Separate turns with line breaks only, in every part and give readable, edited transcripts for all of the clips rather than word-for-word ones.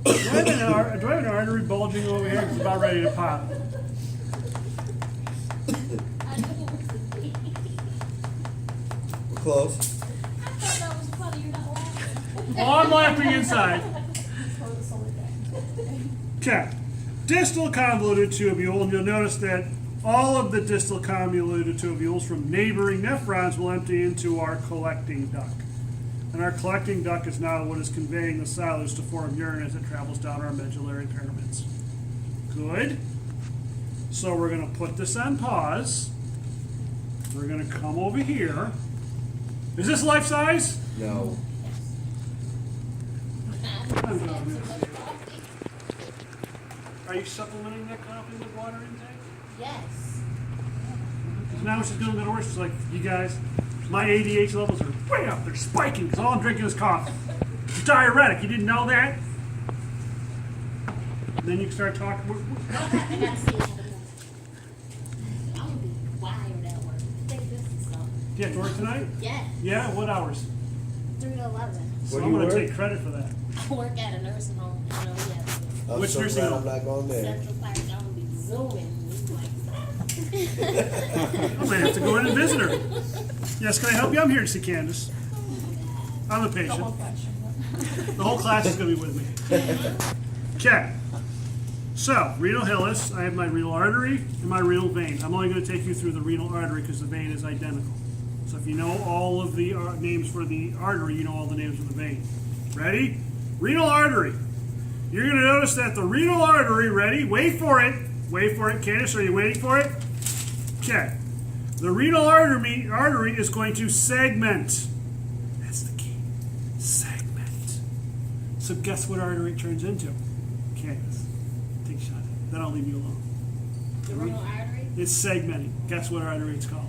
Do I have an artery bulging over here? It's about ready to pop.
We're close.
I thought that was funny. You're not laughing.
Oh, I'm laughing inside. Okay. Distal convoluted tubule, and you'll notice that all of the distal convoluted tubules from neighboring nephrons will empty into our collecting duct. And our collecting duct is now what is conveying the solutes to form urine as it travels down our medullary pyramids. Good. So we're going to put this on pause. We're going to come over here. Is this life size?
No.
I'm going to- Are you supplementing that coffee with water intake?
Yes.
Because now it's just going to get worse. It's like, you guys, my ADH levels are way up. They're spiking because all I'm drinking is coffee. It's diuretic. You didn't know that? And then you can start talking.
I gotta see it. I'm gonna be wired at work. Take this and stuff.
Do you have to work tonight?
Yeah.
Yeah? What hours?
3 to 11.
So
Where do
I'm
you
going to
work?
take credit for that.
I work at a nursing home. You know, we have
I'm
Which
so
nursing
glad
home?
I'm not going there.
Central Park. I'm gonna be zooming.
I'm going to have to go in and visit her. Yes, can I help you? I'm here to see Candace. I'm a patient. The whole class is going to be with me. Okay. So, renal hilus, I have my renal artery and my renal vein. I'm only going to take you through the renal artery because the vein is identical. So if you know all of the names for the artery, you know all the names for the vein. Ready? Renal artery. You're going to notice that the renal artery, ready? Wait for it. Wait for it. Candace, are you waiting for it? Okay. The renal artery is going to segment. That's the key. Segment. So guess what artery it turns into? Candace, take a shot at it. Then I'll leave you alone.
The renal artery.
It's segmenting. Guess what artery it's called?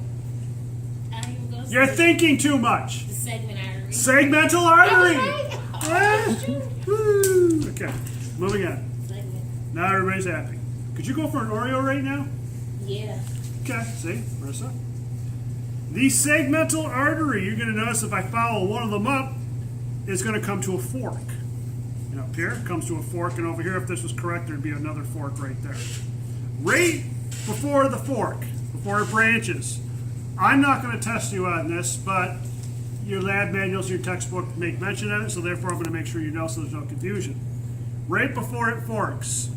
I don't even go.
You're thinking too much.
The segment artery.
Segmental artery.
Okay.
Yeah. Woo. Okay, moving on.
Segment.
Now everybody's happy. Could you go for an Oreo right now?
Yeah.
Okay, see, Marissa? The segmental artery, you're going to notice if I follow one of them up, is going to come to a fork. And up here, it comes to a fork, and over here, if this was correct, there'd be another fork right there. Right before the fork, before it branches. I'm not going to test you on this, but your lab manuals, your textbook make mention of it, so therefore I'm going to make sure you know so there's no confusion. Right before it forks,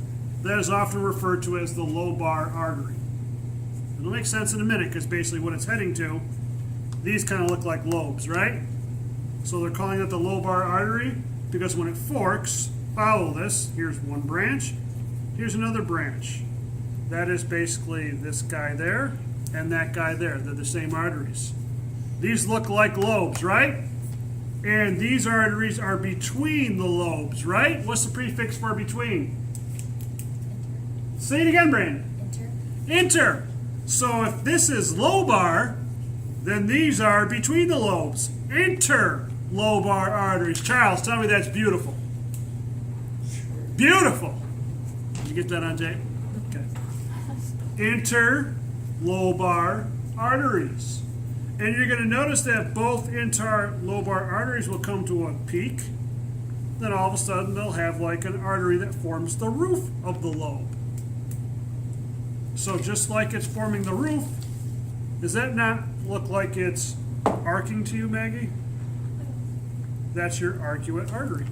that is often referred to as the lobar artery. It'll make sense in a minute because basically what it's heading to, these kind of look like lobes, right? So they're calling it the lobar artery because when it forks, follow this, here's one branch, here's another branch. That is basically this guy there and that guy there. They're the same arteries. These look like lobes, right? And these arteries are between the lobes, right? What's the prefix for between? Say it again, Brandon.
Enter.
Inter. So if this is lobar, then these are between the lobes. Interlobar arteries. Charles, tell me that's beautiful. Beautiful. Did you get that on tape? Okay. Interlobar arteries. And you're going to notice that both interlobar arteries will come to a peak. Then all of a sudden they'll have like an artery that forms the roof of the lobe. So just like it's forming the roof, does that not look like it's arcing to you, Maggie? That's your arcuate artery.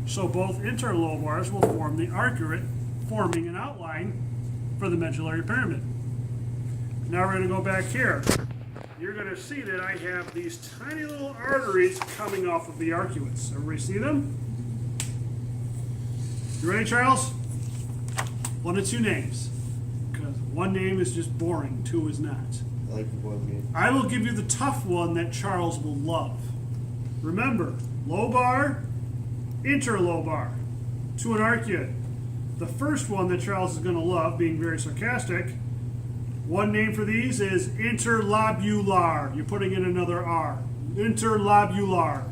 So both interlobars will form the arcuate, forming an outline for the medullary pyramid. Now we're going to go back here. You're going to see that I have these tiny little arteries coming off of the arcuates. Everybody see them? You ready, Charles? 1 to 2 names. Because 1 name is just boring, 2 is not.
I like the one game.
I will give you the tough one that Charles will love. Remember, lobar, interlobar, to an arcuate. The first one that Charles is going to love, being very sarcastic, 1 name for these is interlobular. You're putting in another R. Interlobular.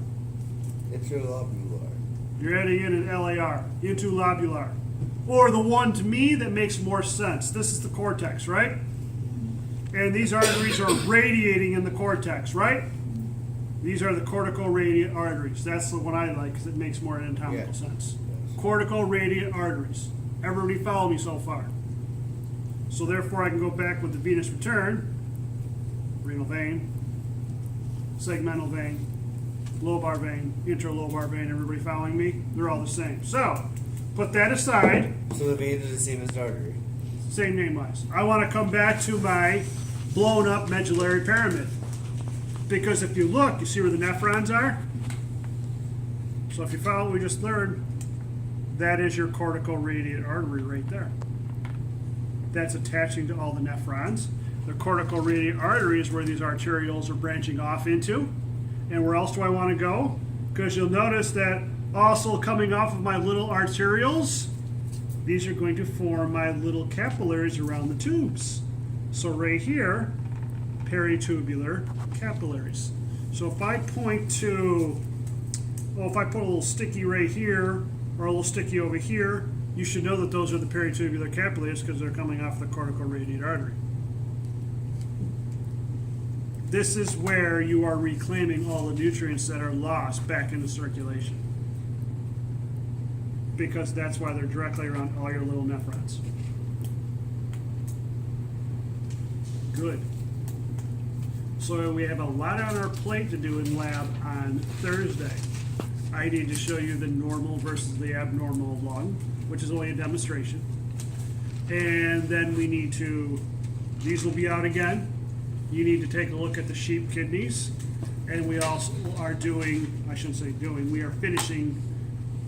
Interlobular.
You're adding in an LAR. Interlobular. Or the one to me that makes more sense. This is the cortex, right? And these arteries are radiating in the cortex, right? These are the cortical radiate arteries. That's the one I like because it makes more anatomical sense. cortical radiant arteries. Everybody follow me so far? So therefore I can go back with the venous return, renal vein, segmental vein, lobar vein, intralobar vein. Everybody following me? They're all the same. So, put that aside.
So the vein is the same as the artery.
Same name wise. I want to come back to my blown up medullary pyramid. Because if you look, you see where the nephrons are? So if you follow what we just learned, that is your cortical radiant artery right there. That's attaching to all the nephrons. The cortical radiant artery is where these arterioles are branching off into. And where else do I want to go? Because you'll notice that also coming off of my little arterioles, these are going to form my little capillaries around the tubes. So right here, peritubular capillaries. So if I point to, well, if I put a little sticky right here or a little sticky over here, you should know that those are the peritubular capillaries because they're coming off the cortical radiant artery. This is where you are reclaiming all the nutrients that are lost back into circulation. Because that's why they're directly around all your little nephrons. Good. So we have a lot on our plate to do in lab on Thursday. I need to show you the normal versus the abnormal lung, which is only a demonstration. And then we need to, these will be out again. You need to take a look at the sheep kidneys. And we also are doing, I shouldn't say doing, we are finishing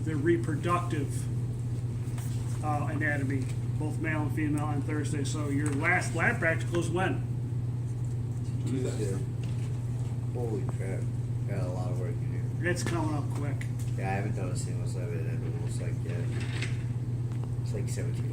the reproductive anatomy, both male and female, on Thursday. So your last lab practical is when?
Tuesday. Holy crap. Got a lot of work to do.
It's coming up quick.
Yeah, I haven't done a single 7 animals like yet. It's like 17